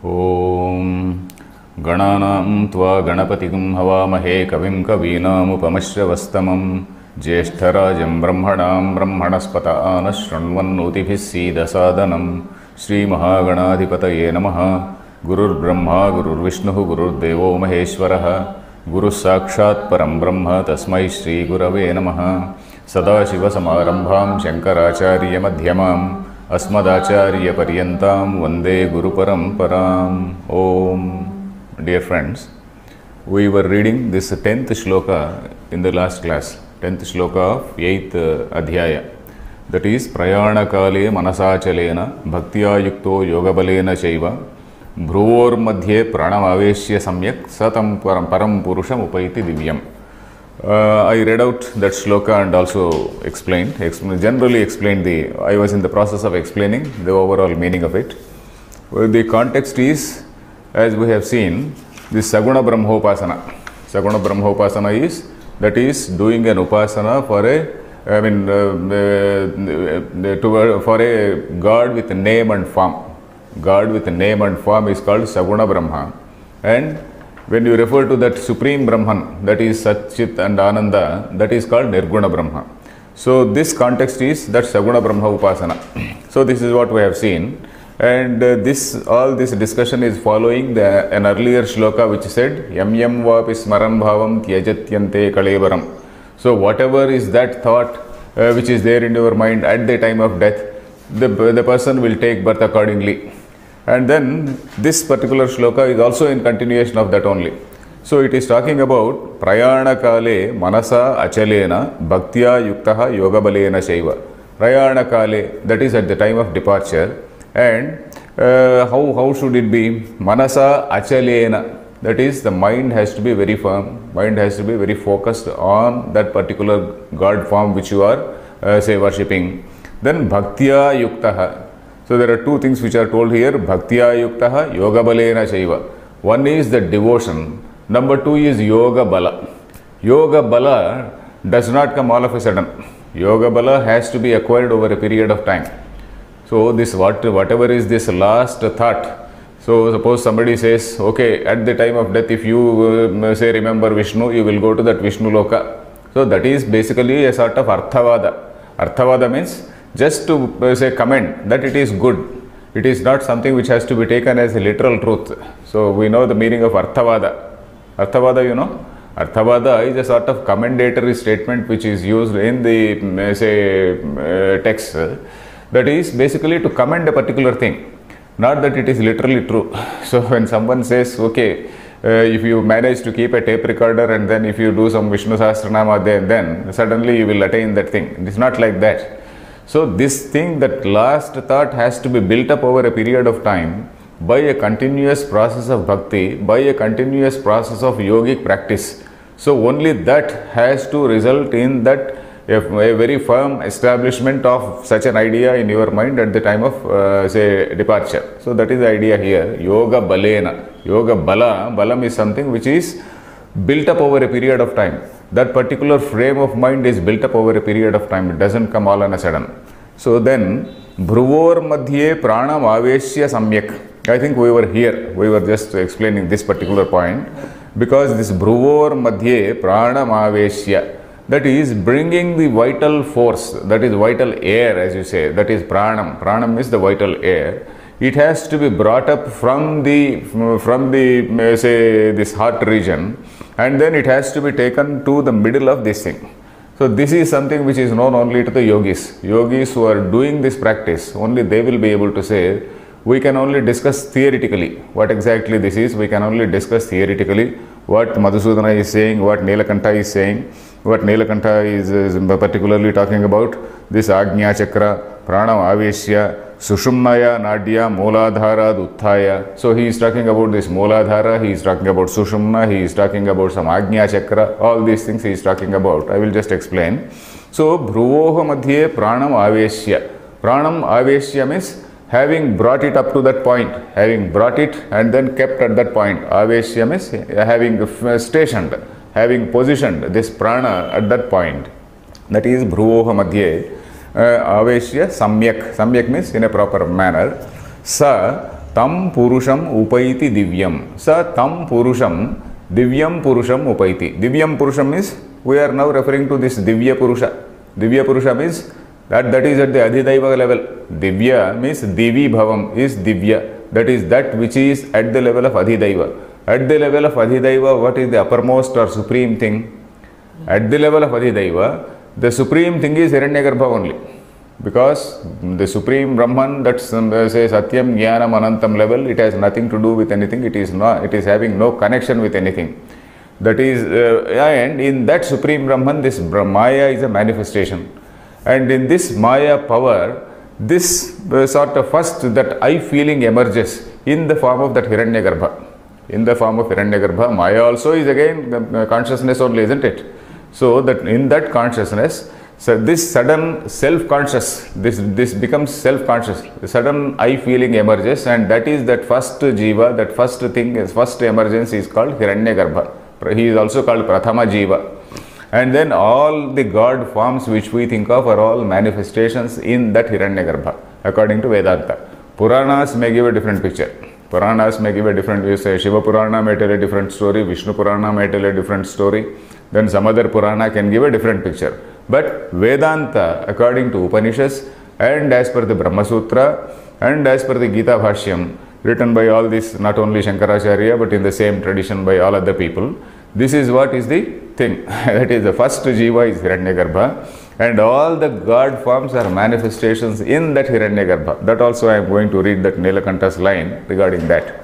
ॐ गणानां त्वा गणपतिं हवामहे कविं कवीनामुपमश्रवस्तमं ज्येष्ठराजं ब्रह्मणां ब्रह्मणस्पत आनशृण्वन्नोतिभिः सीदसादनं श्रीमहागणाधिपतये नमः। गुरुर्ब्रह्मा गुरुर्विष्णुः गुरुर्देवो महेश्वरः गुरुः साक्षात् परं ब्रह्म तस्मै श्रीगुरवे नमः। सदाशिवसमारम्भां शङ्कराचार्यमध्यमाम् अस्मदाचार्यपर्यन्तां वन्दे गुरुपरम्पराम्। Om. Dear friends, we were reading this 10th shloka in the last class, 10th shloka of 8th adhyaya. That is, prayanakale manasachalena bhaktya yukto yogabalena chaiva bhruvor madhye pranamaveshya samyak satam param purusham upaiti divyam. I read out that shloka and also generally explained I was in the process of explaining the overall meaning of it. The context is, as we have seen, this Saguna Brahmopasana. Saguna Brahmopasana is doing an upasana for for a God with a name and form. God with a name and form is called Saguna Brahma. And when you refer to that Supreme Brahman, that is Sat, Chit and Ananda, that is called Nirguna Brahma. So this context is that Saguna Brahma Upasana. So this is what we have seen. And all this discussion is following an earlier shloka which said, Yam yam vapi smaran bhavam tyajatyante kalevaram. So whatever is that thought which is there in your mind at the time of death, the person will take birth accordingly. And then this particular shloka is also in continuation of that only. So it is talking about prayana kale manasa achalena bhaktya yuktaha yogabalena shaiva. Prayana kale, that is at the time of departure. And how should it be? Manasa achalena, that is the mind has to be very firm, mind has to be very focused on that particular God form which you are say worshipping. Then bhaktya yuktaha. So there are two things which are told here, bhaktya yuktaha yoga balena chaiva. One is the devotion, number two is yoga bala. Yoga bala does not come all of a sudden. Yoga bala has to be acquired over a period of time. So this whatever is this last thought, so suppose somebody says, okay, at the time of death if you say remember Vishnu, you will go to that Vishnu loka. So that is basically a sort of arthavada. Arthavada means just to say comment that it is good. It is not something which has to be taken as a literal truth. So we know the meaning of arthavada. Arthavada, you know, arthavada is a sort of commendatory statement which is used in the text. That is basically to commend a particular thing, not that it is literally true. So when someone says, okay, if you manage to keep a tape recorder and then if you do some Vishnu Sahasranama then suddenly you will attain that thing. It is not like that. So this thing, that last thought has to be built up over a period of time by a continuous process of bhakti, by a continuous process of yogic practice. So only that has to result in that a very firm establishment of such an idea in your mind at the time of say departure. So that is the idea here, yoga balena. Yoga balam is something which is built up over a period of time. That particular frame of mind is built up over a period of time. It doesn't come all on a sudden. So then, bhruvor madhye pranam aveshya samyak. I think we were here. We were just explaining this particular point. Because this bhruvor madhye pranam aveshya, that is bringing the vital force, that is vital air as you say, that is pranam. Pranam is the vital air. It has to be brought up from the say this heart region, and then it has to be taken to the middle of this thing. So this is something which is known only to the yogis. Yogis who are doing this practice, only they will be able to say. We can only discuss theoretically what exactly this is. We can only discuss theoretically what Madhusudana is saying, what Nilakanta is saying, what Nilakanta is particularly talking about. This Agnya Chakra, Pranam Aveshya, Sushumnaya Nadya Mooladhara Utthaya. So he is talking about this Mooladhara, he is talking about Sushumna, he is talking about some Agnya Chakra, all these things he is talking about. I will just explain. So Bhruvoha Madhye Pranam Aveshya. Pranam Aveshya means having brought it up to that point, having brought it and then kept at that point. Aveshya means having stationed, having positioned this prana at that point. That is Bhruvoha Madhye Aveshya Samyak. Samyak means in a proper manner. Sa Tam Purusham Upaiti Divyam. Sa Tam Purusham Divyam Purusham Upaiti. Divyam Purusham means we are now referring to this Divya Purusha. Divya Purusha means that is at the Adhidaiva level. Divya means Divi Bhavam is Divya. That is that which is at the level of Adhidaiva. At the level of Adhidaiva, what is the uppermost or supreme thing? At the level of Adhidaiva, the supreme thing is Hiranyagarbha only. Because the supreme Brahman, that's say Satyam, Jnanam, Anantam level, it has nothing to do with anything. It is having no connection with anything. That is, and in that supreme Brahman, this Maya is a manifestation. And in this Maya power, this sort of first that I feeling emerges in the form of that Hiranyagarbha. In the form of Hiranyagarbha, Maya also is again consciousness only, isn't it? So that in that consciousness, so this sudden self-conscious, this becomes self-conscious. The sudden I feeling emerges, and that is that first jiva, that first thing, first emergence is called Hiranyagarbha. He is also called Prathama Jiva. And then all the God forms which we think of are all manifestations in that Hiranyagarbha, according to Vedanta. Puranas may give a different picture. Puranas may give a different view. Say Shiva Purana may tell a different story, Vishnu Purana may tell a different story, then some other Purana can give a different picture. But Vedanta, according to Upanishads and as per the Brahma Sutra and as per the Gita Bhashyam, written by all these, not only Shankaracharya but in the same tradition by all other people, this is what is the thing. That is the first Jiva is Hiranyagarbha, and all the God forms are manifestations in that Hiranyagarbha. That also I am going to read that Nilakanta's line regarding that.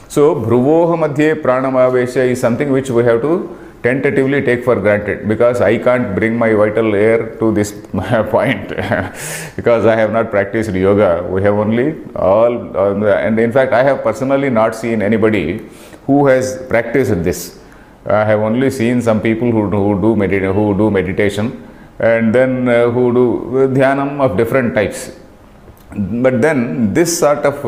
So Bhruvoha Madhye Pranamavesha is something which we have to tentatively take for granted, because I can't bring my vital air to this point because I have not practiced yoga. We have only and in fact I have personally not seen anybody who has practiced this. I have only seen some people who do meditation, and then who do dhyanam of different types. But then this sort of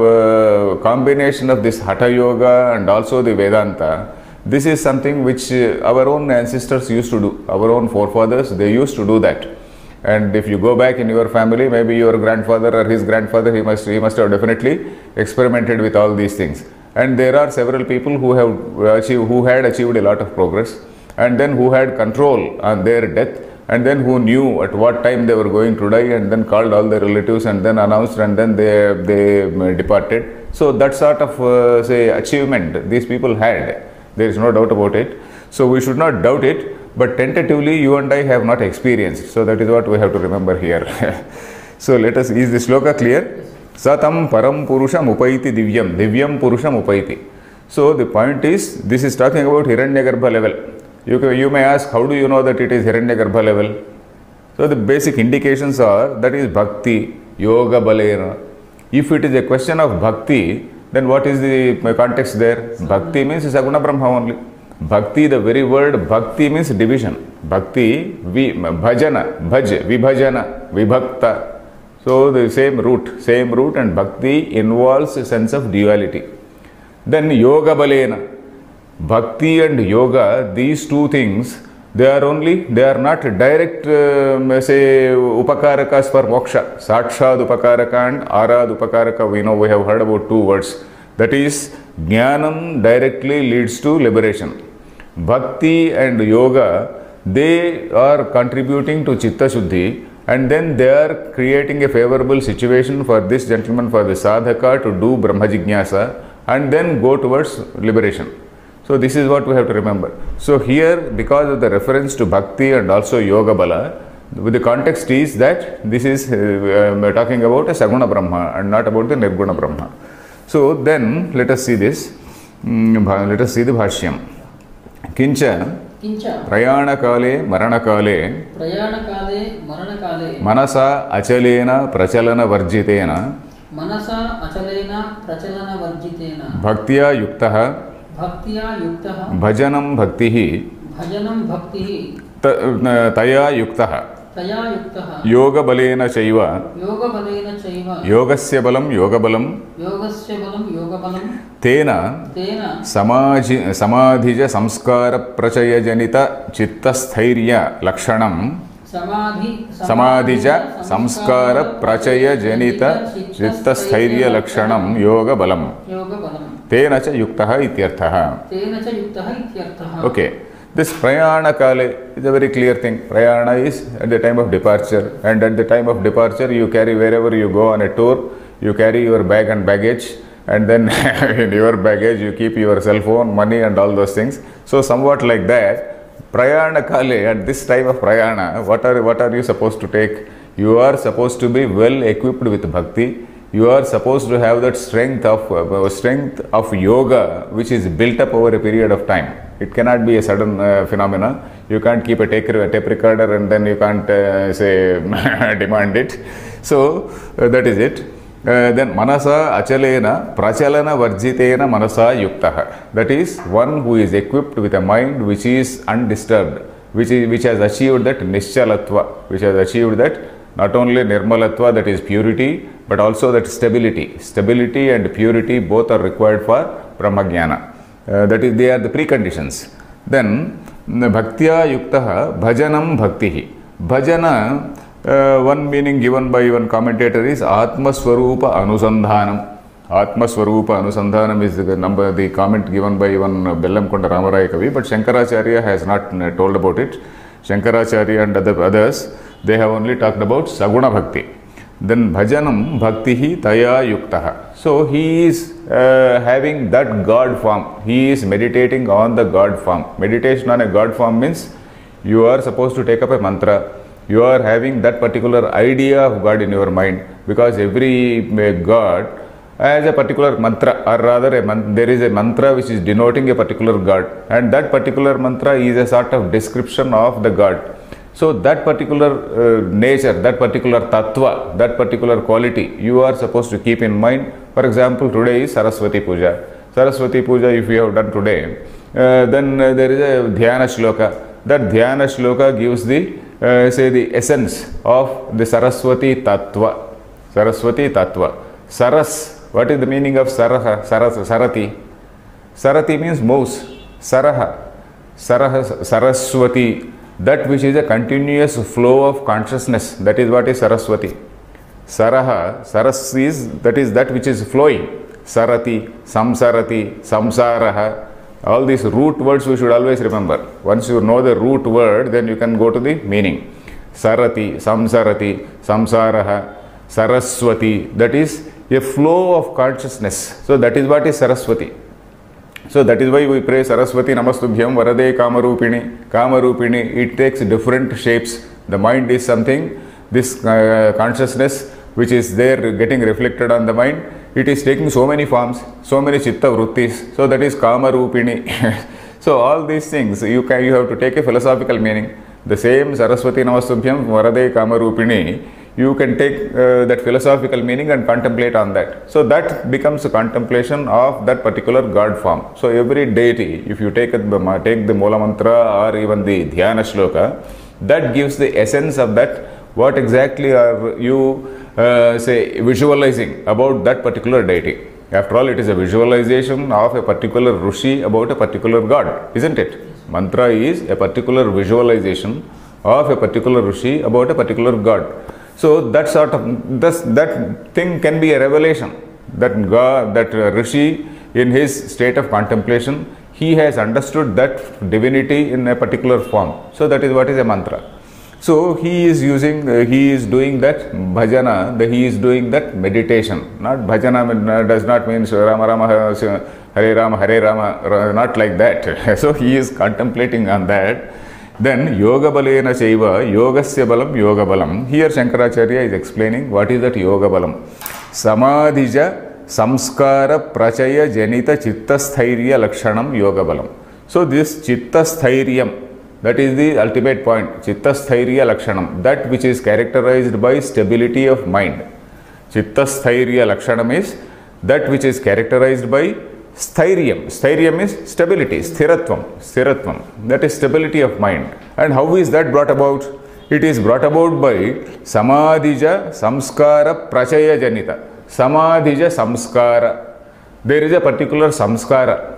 combination of this Hatha Yoga and also the Vedanta, this is something which our own ancestors used to do. Our own forefathers, they used to do that. And if you go back in your family, maybe your grandfather or his grandfather, he must have definitely experimented with all these things. And there are several people who had achieved a lot of progress, and then who had control on their death, and then who knew at what time they were going to die, and then called all their relatives and then announced, and then they departed. So that sort of say achievement these people had. There is no doubt about it. So we should not doubt it, but tentatively you and I have not experienced. So that is what we have to remember here. So let us, is the sloka clear? Satam param purusham upaiti divyam. Divyam purusham upaiti. So the point is, this is talking about Hiranyagarbha level. You may ask, how do you know that it is Hiranyagarbha level? So the basic indications are, that is bhakti, yoga balena. If it is a question of bhakti, then what is the context there? Bhakti means Saguna Brahma only. Bhakti, the very word bhakti means division. Bhakti, bhajana, bhaj, vibhajana, vibhakta. So the same root, and bhakti involves a sense of duality. Then yoga balena. Bhakti and yoga, these two things, they are not direct say upakarakas for moksha. Sakshad upakaraka and arad upakaraka, we have heard about two words. That is, jnanam directly leads to liberation. Bhakti and yoga, they are contributing to chitta shuddhi, and then they are creating a favorable situation for this gentleman, for the sadhaka, to do Brahma Jignasa and then go towards liberation. So this is what we have to remember. So here, because of the reference to bhakti and also yoga bala, the context is that this is talking about a Saguna Brahma and not about the Nirguna Brahma. So then let us see this. Let us see the Bhashyam. Kincha Prayanakale Maranakale Manasa Achalena Prachalana Varjitena Bhaktya Yuktaha Bhajanam Bhaktihi Taya Yuktaha Yoga Balena Chaiva Yogasya Balam Yoga Balam Tena Samadhija Samskara Prachaya Janita Chitta Sthairya Lakshanam समाधिज संस्कार प्रचय जनित चित्तस्थैर्य लक्षणं योग बलम तेन च युक्तः इत्यर्थः. Okay, this prayana kale is a very clear thing. Prayana is at the time of departure, and at the time of departure you carry, wherever you go on a tour, you carry your bag and baggage, and then in your baggage you keep your cell phone, money and all those things. So somewhat like that, prayana kale, at this time of prayana, what are you supposed to take? You are supposed to be well equipped with bhakti. You are supposed to have that strength of yoga which is built up over a period of time. It cannot be a sudden phenomena. You can't keep a tape recorder and then you can't say demand it. So that is it. Then manasa achalena prachalana varjitena manasa yuktah. That is one who is equipped with a mind which is undisturbed, which has achieved that nischalatva, which has achieved that not only nirmalatva, that is purity, but also that stability. Stability and purity both are required for brahmagyana. That is, they are the preconditions. Then bhaktya yuktah bhajanam bhaktihi. Bhajana, one meaning given by one commentator is Atma Swarupa Anusandhanam. Atma Swarupa Anusandhanam is the comment given by one Bellamkonda Ramaraya Kavi, but Shankaracharya has not told about it. Shankaracharya and others, they have only talked about Saguna Bhakti. Then Bhajanam Bhaktihi Taya Yuktaha. So he is having that God form. He is meditating on the God form. Meditation on a God form means you are supposed to take up a mantra. You are having that particular idea of God in your mind, because every God has a particular mantra, or rather there is a mantra which is denoting a particular God, and that particular mantra is a sort of description of the God. So that particular nature, that particular tattva, that particular quality you are supposed to keep in mind. For example, today is Saraswati Puja. Saraswati Puja, if you have done today, then there is a Dhyana Shloka. That Dhyana Shloka gives the the essence of the Saraswati Tattva. Saraswati Tattva. Saras. What is the meaning of Saraha? Sarati. Sarati means mouse. Saraha. Saraswati. That which is a continuous flow of consciousness. That is what is Saraswati. Saraha. Saras is that which is flowing. Sarati. Samsarati. Samsaraha. All these root words we should always remember. Once you know the root word, then you can go to the meaning. Sarati, Samsarati, Samsaraha, Saraswati. That is a flow of consciousness. So that is what is Saraswati. So that is why we pray Saraswati Namastubhyam Varade Kamarupini. Kamarupini, it takes different shapes. The mind is something, this consciousness which is there getting reflected on the mind, it is taking so many forms, so many chitta vrittis. So that is Kama Rupini. So all these things you have to take a philosophical meaning. The same Saraswati Namastubhyam Varade Kama Rupini, you can take that philosophical meaning and contemplate on that. So that becomes a contemplation of that particular God form. So every deity, if you take the Moola Mantra or even the Dhyana Shloka, that gives the essence of that. What exactly are you visualizing about that particular deity? After all, it is a visualization of a particular Rishi about a particular God, isn't it? Mantra is a particular visualization of a particular Rishi about a particular God. So that sort of that thing can be a revelation. That God, that Rishi, in his state of contemplation, he has understood that divinity in a particular form. So that is what is a mantra. So he is doing that bhajana, he is doing that meditation. Not bhajana does not mean Rama Rama Hare Rama Hare Rama, not like that. So he is contemplating on that. Then yoga balena chaiva yogasya balam yoga balam. Here Shankaracharya is explaining what is that yoga balam. Samadhija samskara prachaya janita chitta sthairya lakshanam yoga balam. So this chitta sthairya, that is the ultimate point. Chitta sthairya lakshanam, that which is characterized by stability of mind. Chitta sthairya lakshanam is that which is characterized by sthairiam. Sthairiam is stability, sthiratvam. That is stability of mind. And how is that brought about? It is brought about by samadhija samskara prachaya janita. Samadhija samskara. There is a particular samskara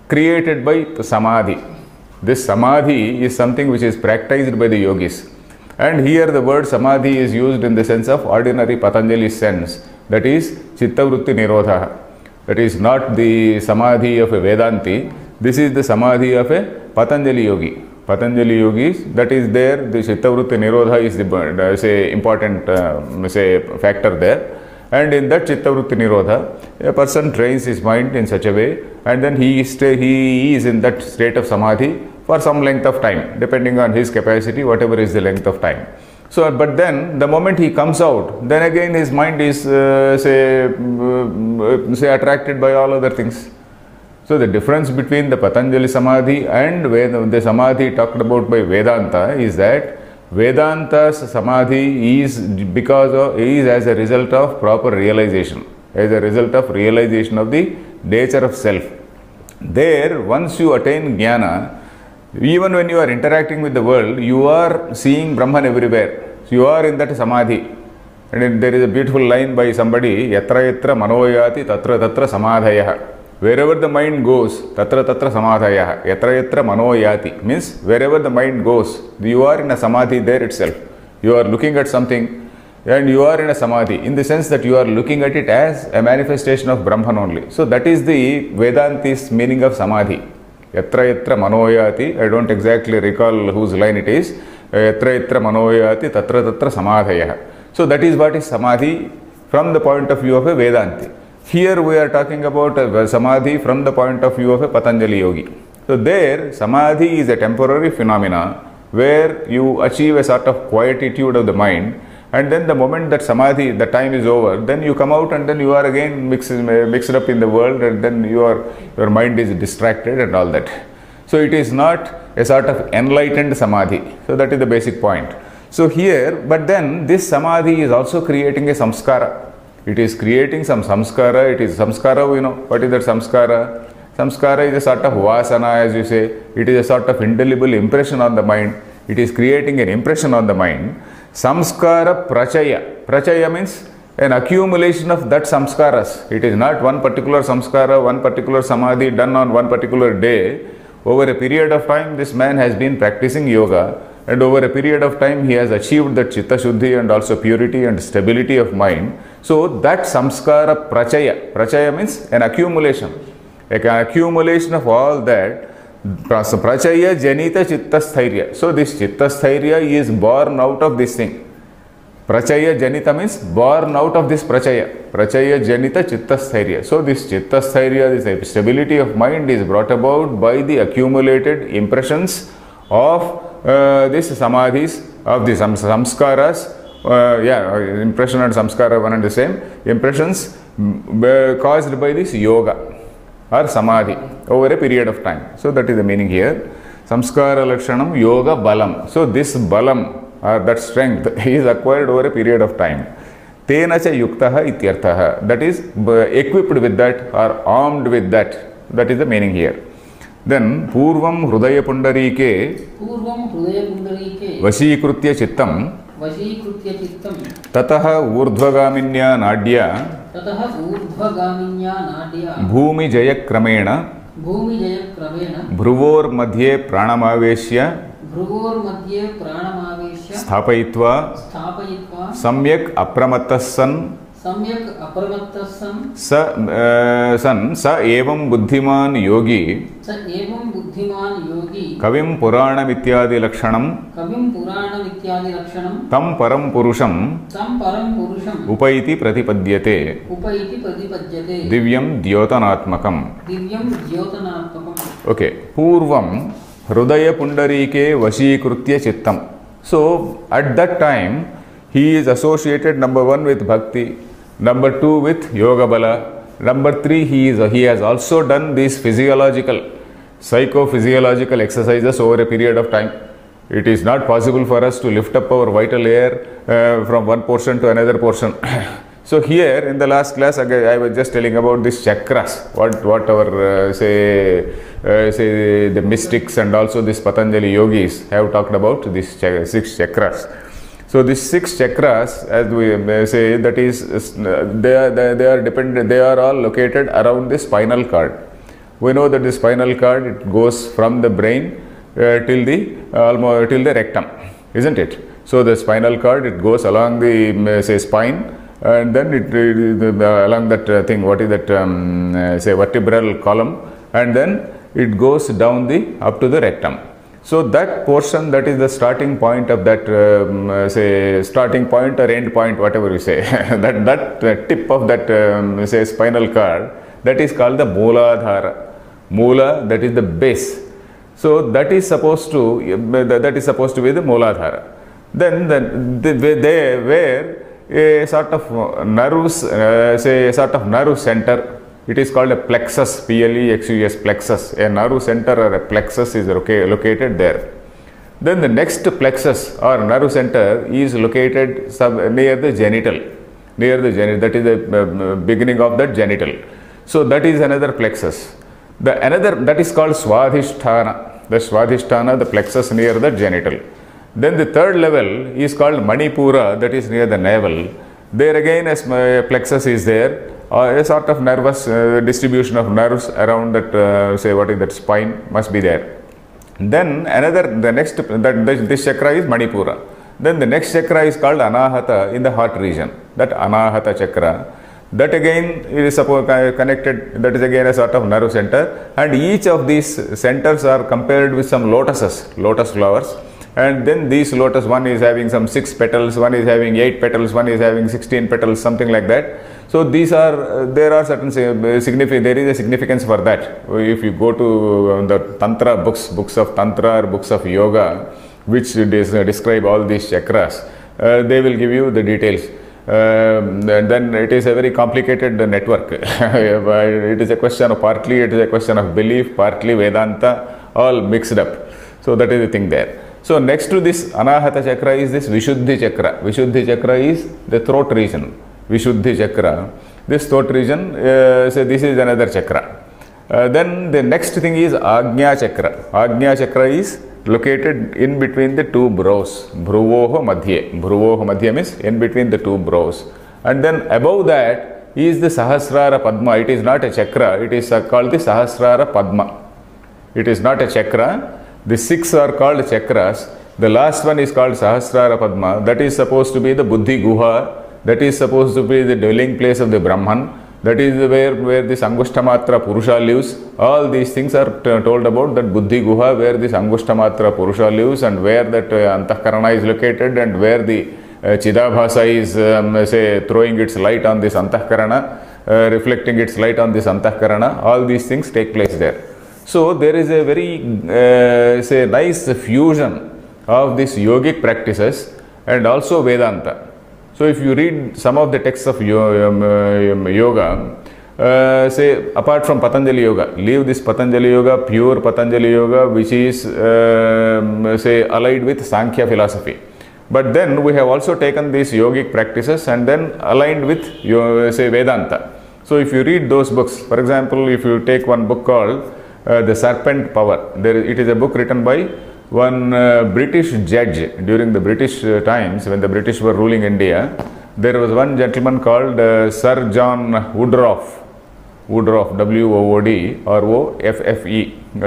created by samadhi. This samadhi is something which is practiced by the yogis. And here the word samadhi is used in the sense of ordinary Patanjali sense, that is chitta vritti nirodha. That is not the samadhi of a Vedanti, this is the samadhi of a Patanjali yogi. Patanjali yogis, that is there, the chitta vritti nirodha is the say important say factor there. And in that chitta vritti nirodha, a person trains his mind in such a way, and then he is in that state of samadhi for some length of time, depending on his capacity, whatever is the length of time. So, but then the moment he comes out, then again his mind is say attracted by all other things. So the difference between the Patanjali Samadhi and the Samadhi talked about by Vedanta is that Vedanta's Samadhi is as a result of proper realization, as a result of realization of the nature of self. There, once you attain Jnana, even when you are interacting with the world, you are seeing Brahman everywhere. So you are in that Samadhi. And there is a beautiful line by somebody, Yatra yatra manoyati tatra tatra samadhayah. Wherever the mind goes, tatra tatra samadhayah. Yatra yatra manoyati means wherever the mind goes, you are in a samadhi there itself. You are looking at something and you are in a samadhi, in the sense that you are looking at it as a manifestation of Brahman only. So that is the Vedanti's meaning of samadhi. Yatra yatra manoyati, I don't exactly recall whose line it is. Yatra yatra manoyati tatra tatra samadhayah. So that is what is samadhi from the point of view of a Vedanti. Here we are talking about a samadhi from the point of view of a Patanjali yogi. So there, samadhi is a temporary phenomena where you achieve a sort of quietude of the mind, and then the moment that samadhi, the time is over, then you come out and then you are again mixed up in the world, and then your mind is distracted and all that. So it is not a sort of enlightened samadhi. So that is the basic point. So here, but then this samadhi is also creating a samskara. It is creating some samskara. It is samskara, we know. What is that samskara? Samskara is a sort of vasana, as you say. It is a sort of indelible impression on the mind. It is creating an impression on the mind. Samskara prachaya. Prachaya means an accumulation of that samskaras. It is not one particular samskara, one particular samadhi done on one particular day. Over a period of time, this man has been practicing yoga, and over a period of time, he has achieved that chitta shuddhi and also purity and stability of mind. So that samskara prachaya. Prachaya means an accumulation. Like an accumulation of all that. Prachaya janita chitta sthairya. So this chitta sthairya is born out of this thing. Prachaya janita means born out of this prachaya. Prachaya janita chitta sthairya. So this chitta sthairya, this stability of mind is brought about by the accumulated impressions of these samadhis, of the samskaras. Impression and samskara one and the same. Impressions caused by this yoga or samadhi over a period of time. So that is the meaning here. Samskara lakshanam yoga balam. So this balam, or that strength, is acquired over a period of time. Tena cha yuktaha ityarthaha. That is equipped with that or armed with that. That is the meaning here. Then Purvam Hrudaya Pundarike Vashikritya Chittam Tataha Urdhvagaminya Nadya Bhumi Jaya Kramena Bhruvor Madhye Pranamaveshya Sthapayitva Samyak Apramattassan Sa evam buddhiman yogi Kavim Purana Mityadi Lakshanam Tam Param Purusham Upaiti Pratipadyate Divyam Dyotanatmakam. Okay. Purvam Hrudaya Pundarike Vashikritya Chittam. So at that time he is associated, number one, with bhakti, number two with yoga bala, number three he has also done these psychophysiological exercises over a period of time. It is not possible for us to lift up our vital air from one portion to another portion. So here in the last class I was just telling about these chakras, what our say the mystics and also this Patanjali yogis have talked about, these 6 chakras. So these 6 chakras, as we say, that is they are all located around the spinal cord. We know that the spinal cord, it goes from the brain till the rectum, isn't it? So the spinal cord, it goes along the say spine, and then along that thing, what is that, say vertebral column, and then it goes down up to the rectum. So that portion, that is the starting point of that, say starting point or end point, whatever you say, that tip of that say spinal cord, that is called the Mooladhara. Moola, that is the base. So that is supposed to be the Mooladhara. Then where a sort of nerves, say a sort of nerve center, it is called a plexus, plexus, plexus. A nerve center or a plexus is located there. Then the next plexus or nerve center is located near the genital, that is the beginning of that genital. So that is another plexus. That is called Swadhisthana. The Swadhisthana, the plexus near the genital. Then the third level is called Manipura, that is near the navel. There again a plexus is there, a sort of nervous distribution of nerves around that, say what is that, spine must be there. Then this chakra is Manipura. Then the next chakra is called Anahata in the heart region. That Anahata chakra, that again is connected, that is again a sort of nerve center, and each of these centers are compared with some lotus flowers. And then these lotus, one is having some 6 petals, one is having 8 petals, one is having 16 petals, something like that. So these are, there are certain there is a significance for that. If you go to the Tantra books of Tantra or books of Yoga, which describe all these chakras, they will give you the details. And then it is a very complicated network. It is a question of, partly it is a question of belief, partly Vedanta, all mixed up. So that is the thing there. So next to this Anahata chakra is this Vishuddhi chakra. Vishuddhi chakra is the throat region. Vishuddhi chakra. This throat region, so this is another chakra. Then the next thing is Agnya chakra. Agnya chakra is located in between the two brows. Bhruvoho madhye. Bhruvoho madhye means in between the two brows. And then above that is the Sahasrara Padma. It is not a chakra. It is called the Sahasrara Padma. It is not a chakra. The 6 are called chakras. The last one is called Sahasrara Padma. That is supposed to be the Buddhi Guha. That is supposed to be the dwelling place of the Brahman. That is where this Angushtamatra Purusha lives. All these things are told about that Buddhi Guha, where this Angushtamatra Purusha lives, and where that Antahkarana is located, and where the Chidabhasa is say throwing its light on this Antahkarana, reflecting its light on this Antahkarana. All these things take place there. So there is a very say nice fusion of these yogic practices and also Vedanta. So if you read some of the texts of yoga, say apart from Patanjali Yoga, leave this Patanjali Yoga, pure Patanjali Yoga, which is say allied with Sankhya philosophy. But then we have also taken these yogic practices and then aligned with say Vedanta. So if you read those books, for example, if you take one book called The Serpent Power, it is a book written by one British judge during the British times when the British were ruling India. There was one gentleman called Sir John Woodroffe, W-O-O-D-R-O-F-F-E,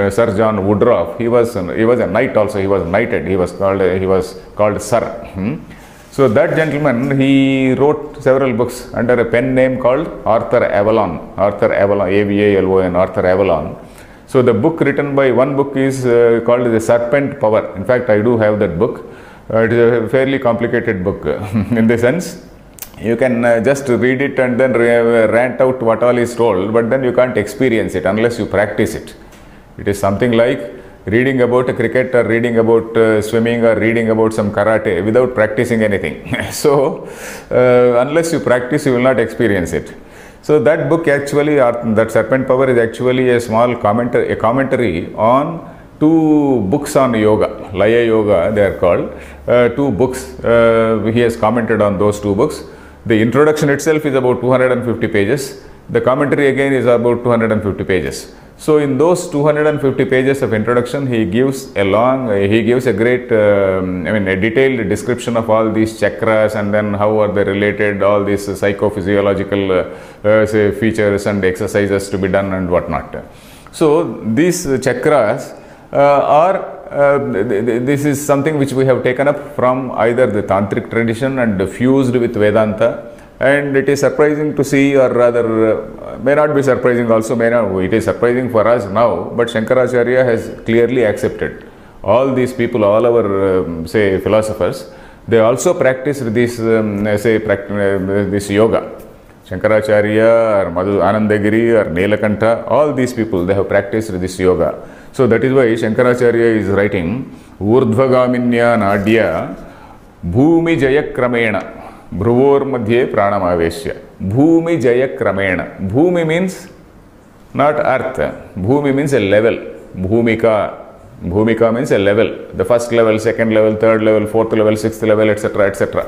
Sir John Woodroffe. He was a knight also. He was knighted. He was called Sir. So that gentleman, he wrote several books under a pen name called Arthur Avalon, A-V-A-L-O-N, Arthur Avalon. So the book written by, one book is called The Serpent Power. In fact, I do have that book. It is a fairly complicated book in the sense you can just read it and then rant out what all is told, but then you can't experience it unless you practice it. It is something like reading about a cricket or reading about swimming or reading about some karate without practicing anything. So unless you practice, you will not experience it. So that book actually, that Serpent Power, is actually a small commentary on 2 books on yoga, Laya Yoga they are called, 2 books. He has commented on those 2 books. The introduction itself is about 250 pages. The commentary again is about 250 pages. So in those 250 pages of introduction, he gives a great, a detailed description of all these chakras and then how are they related, all these psychophysiological say features and exercises to be done and whatnot. So these chakras are this is something which we have taken up from either the Tantric tradition and fused with Vedanta, and it is surprising to see, or rather may not be surprising also, it is surprising for us now, but Shankaracharya has clearly accepted. All these people, all our say philosophers, they also practice this this yoga. Shankaracharya or Anandagiri or Nilakantha, all these people, they have practiced this yoga. So that is why Shankaracharya is writing Urdhvagaminya Nadya Bhumi Jaya Kramena Bhruvor Madhye Pranamaveshya. Bhumi Jaya Kramena. Bhumi means not earth. Bhumi means a level. Bhumika. Bhumika means a level. The first level, second level, third level, fourth level, sixth level, etc., etc.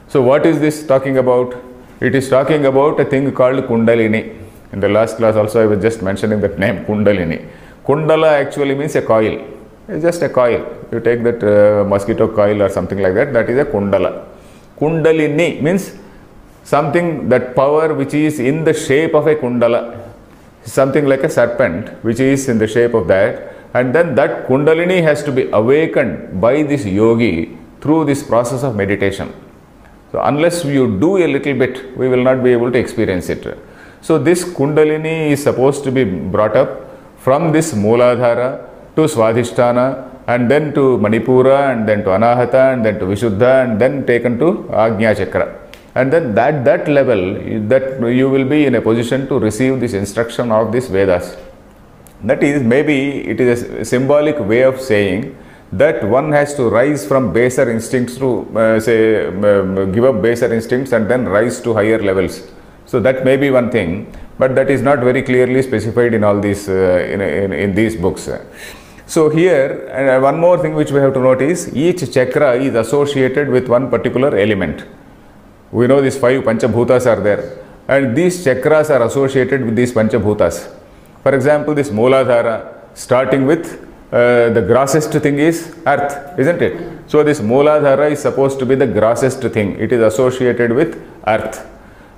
So what is this talking about? It is talking about a thing called Kundalini. In the last class also I was just mentioning that name, Kundalini. Kundala actually means a coil. It's just a coil. You take that mosquito coil or something like that, that is a Kundala. Kundalini means something, that power which is in the shape of a Kundala. Something like a serpent which is in the shape of that. And then that Kundalini has to be awakened by this yogi through this process of meditation. So unless you do a little bit, we will not be able to experience it. So this Kundalini is supposed to be brought up from this Mooladhara to Swadhisthana, and then to Manipura, and then to Anahata, and then to Vishuddha, and then taken to Agnya Chakra. And then that level, that you will be in a position to receive this instruction of this Vedas. That is, maybe it is a symbolic way of saying that one has to rise from baser instincts to give up baser instincts and then rise to higher levels. So that may be one thing, but that is not very clearly specified in all these in these books. So here one more thing which we have to note is each chakra is associated with one particular element. We know these 5 Panchabhutas are there, and these chakras are associated with these Panchabhutas. For example, this Mooladhara, starting with the grossest thing is earth, isn't it? So this Mooladhara is supposed to be the grossest thing. It is associated with earth.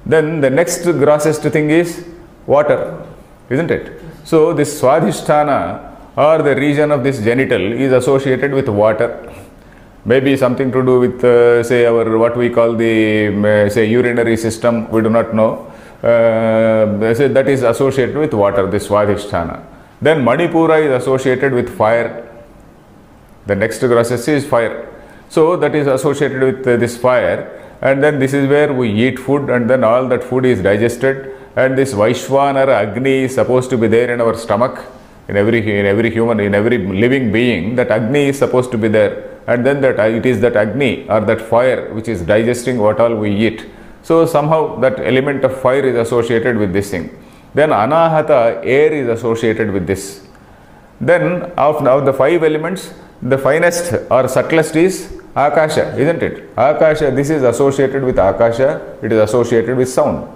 Then the next grossest thing is water, isn't it? So this Swadhisthana, or the region of this genital, is associated with water. Maybe something to do with say our what we call the say urinary system, we do not know. Say that is associated with water, this Swadhisthana. Then Manipura is associated with fire. The next grossest is fire. So that is associated with this fire, and then this is where we eat food, and then all that food is digested, and this Vaishvanara Agni is supposed to be there in our stomach. In every human, in every living being, that Agni is supposed to be there, and then that it is that Agni or that fire which is digesting what all we eat. So somehow that element of fire is associated with this thing. Then Anahata, air, is associated with this. Then of the 5 elements, the finest or subtlest is Akasha, isn't it? Akasha, this is associated with Akasha, it is associated with sound.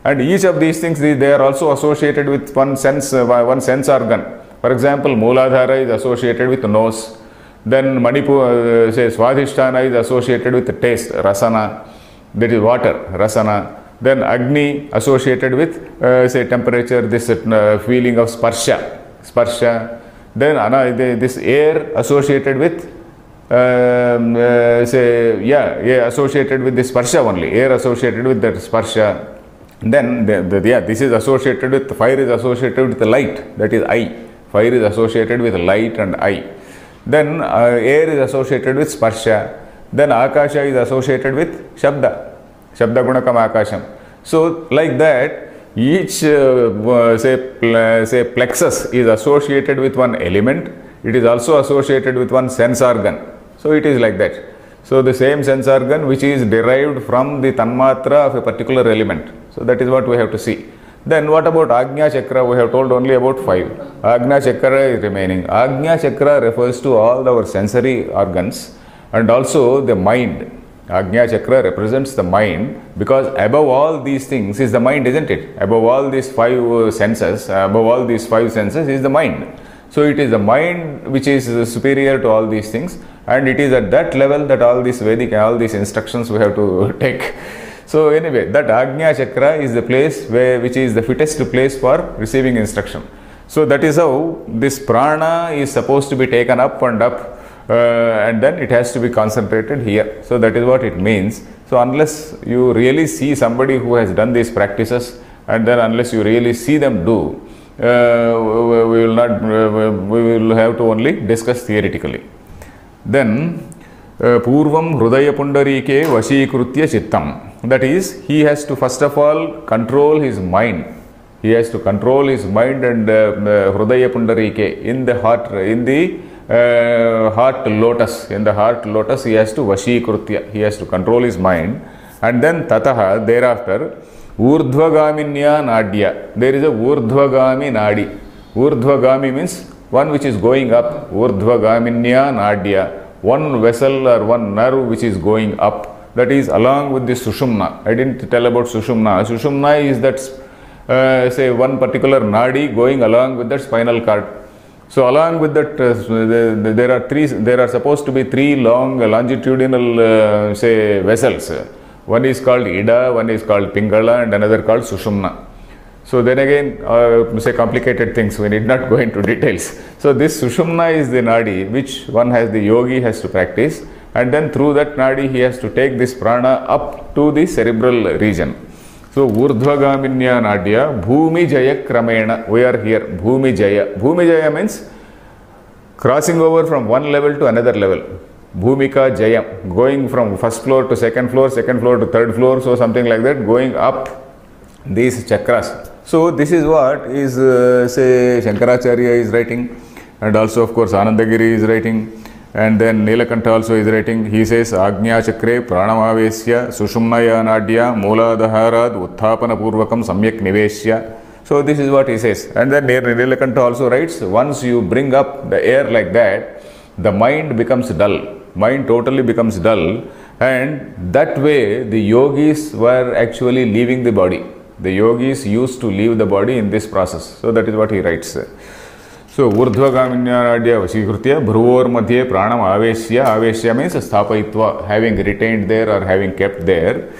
And each of these things, they are also associated with one sense organ. For example, Mooladhara is associated with the nose. Then Manipura, say Swadhisthana, is associated with the taste, rasana. That is water, rasana. Then Agni associated with say temperature, this feeling of sparsha. Then this air associated with associated with the sparsha only. Air associated with that sparsha. Then this is associated with fire, is associated with the light, that is eye. Fire is associated with light and eye. Then air is associated with sparsha. Then Akasha is associated with Shabda. Shabda Gunakam Akasham. So like that, each say plexus is associated with one element. It is also associated with one sense organ. So it is like that. So the same sense organ which is derived from the tanmatra of a particular element. So that is what we have to see. Then what about Agnya Chakra? We have told only about 5. Agnya Chakra is remaining. Agnya Chakra refers to all our sensory organs and also the mind. Agnya Chakra represents the mind, because above all these things is the mind, isn't it? Above all these 5 senses, is the mind. So it is the mind which is superior to all these things, and it is at that level that all these Vedic, all these instructions we have to take. So anyway, that Agnya Chakra is the place which is the fittest place for receiving instruction. So that is how this prana is supposed to be taken up and up, and then it has to be concentrated here. So that is what it means. So unless you really see somebody who has done these practices, and then unless you really see them do, we will have to only discuss theoretically. Then Purvam Hrudaya Pundarike Vashīkrutya Chittam. That is, he has to first of all control his mind. He has to control his mind and Hrudaya Pundarike, in the heart, in the heart lotus. In the heart lotus, he has to Vashīkrutya. He has to control his mind. And then Tataha, thereafter, Urdhvagaminya Nadya. There is a Urdhvagami Nadi. Urdhvagami means one which is going up. Urdhvagaminya Nadya. One vessel or one nerve which is going up. That is along with the Sushumna. I didn't tell about Sushumna. Sushumna is that, say, one particular Nadi going along with that spinal cord. So along with that, there are supposed to be three long longitudinal, say, vessels. One is called Ida, one is called Pingala, and another called Sushumna. So then again, say complicated things, we need not go into details. So this Sushumna is the Nadi which one has, the yogi has to practice, and then through that Nadi he has to take this prana up to the cerebral region. So Urdhvagaminya Nadya, Bhumi Jaya Kramena, we are here, Bhumi Jaya. Bhumi Jaya means crossing over from one level to another level. Bhumika Jaya, going from first floor to second floor to third floor, so something like that, going up these chakras. So this is what is, say, Shankaracharya is writing, and also of course Anandagiri is writing, and then Nilakantha also is writing. He says, Agnya Chakre Pranamavesya Sushumnaya Nadya Mooladharad Uthapana Purvakam Samyak Niveshya. So this is what he says. And then Nilakantha also writes, once you bring up the air like that, the mind becomes dull. Mind totally becomes dull, and that way the yogis were actually leaving the body. The yogis used to leave the body in this process. So that is what he writes. So Urdhvagaminya Nadya Vashīkrutya Bhruvor Madhye Pranam Aveshya. Aveshya means Sthapaitva, having retained there or having kept there.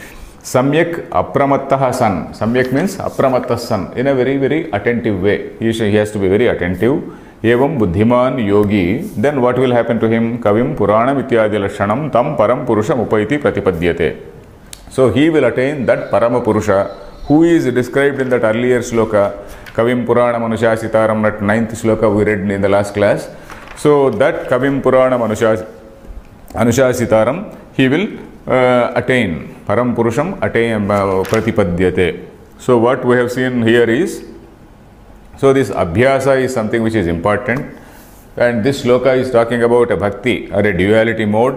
Samyak Apramattaha San. Samyak means Apramattah San, in a very, very attentive way. He has to be very attentive. Evam Buddhiman Yogi. Then what will happen to him? Kavim Puranam Ityadi Lashanam Tam Param Purusham Upaiti Pratipadyate. So he will attain that Parama Purusha, who is described in that earlier sloka, Kavim Puranam Anushasitaram, that 9th sloka we read in the last class. So that Kavim Puranam Anushasitaram, he will attain Param Purusham, attain Pratipadyate. So what we have seen here is, so this Abhyasa is something which is important, and this sloka is talking about a bhakti or a duality mode,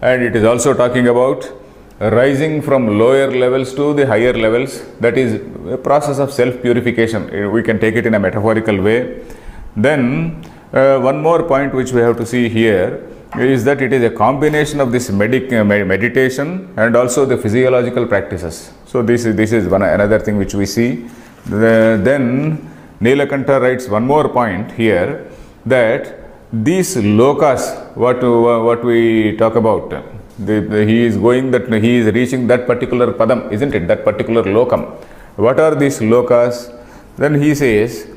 and it is also talking about rising from lower levels to the higher levels. That is a process of self-purification. We can take it in a metaphorical way. Then one more point which we have to see here is that it is a combination of this meditation and also the physiological practices. So this is another thing which we see. Then Nilakantha writes one more point here, that these lokas, what we talk about, he is going, that he is reaching that particular padam, isn't it, that particular lokam. What are these lokas? Then he says,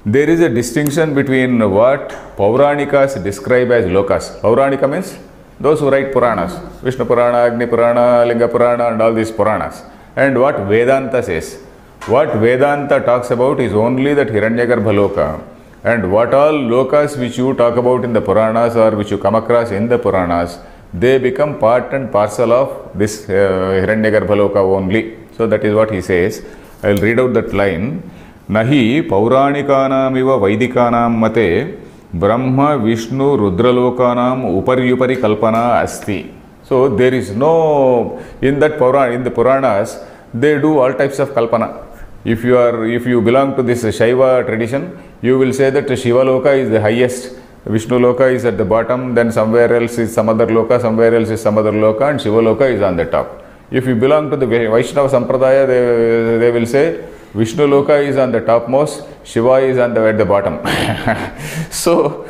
there is a distinction between what Pauranikas describe as lokas. Pauranika means those who write Puranas, Vishnu Purana, Agni Purana, Linga Purana, and all these Puranas. And what Vedanta says. What Vedanta talks about is only that Hiranyagarbha loka, and what all lokas which you talk about in the Puranas or which you come across in the Puranas, they become part and parcel of this Hiranyagarbha loka only. So that is what he says. I will read out that line. Nahi Pauranikanam iva Vaidikanam mate Brahma Vishnu Rudralokanam uparyupari kalpana asti. So there is no, in the Puranas, they do all types of kalpana. If you belong to this Shaiva tradition, you will say that Shiva Loka is the highest, Vishnu Loka is at the bottom, then somewhere else is some other Loka, somewhere else is some other Loka, and Shiva Loka is on the top. If you belong to the Vaishnava Sampradaya, they will say Vishnu Loka is on the topmost, Shiva is at the bottom. So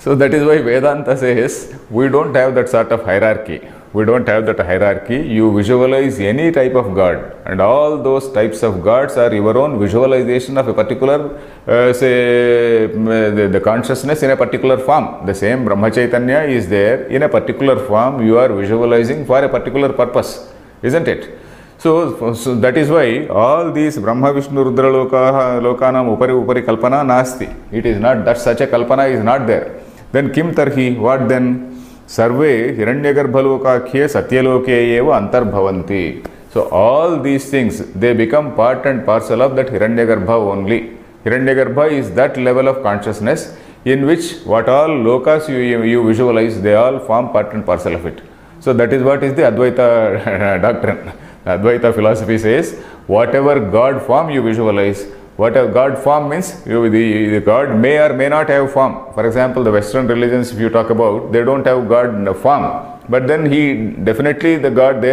that is why Vedanta says we don't have that sort of hierarchy. We don't have that hierarchy. You visualize any type of God, and all those types of gods are your own visualization of a particular, the consciousness in a particular form. The same Brahma Chaitanya is there in a particular form. You are visualizing for a particular purpose, isn't it? So that is why all these Brahma, Vishnu, Rudra Lokanam Upari Kalpana Nasti. It is not that such a Kalpana is not there. Then Kim Tarhi, what then? Sarve Hiranyagarbhalokakhye Satyaloke eva antarbhavanti. So all these things, they become part and parcel of that Hiranyagarbha only. Hiranyagarbha is that level of consciousness in which what all lokas you visualize, they all form part and parcel of it. So that is what is the Advaita doctrine. Advaita philosophy says, whatever God form you visualize, whatever God form means, the God may or may not have form. For example, the Western religions, if you talk about, they don't have God in a form. But then their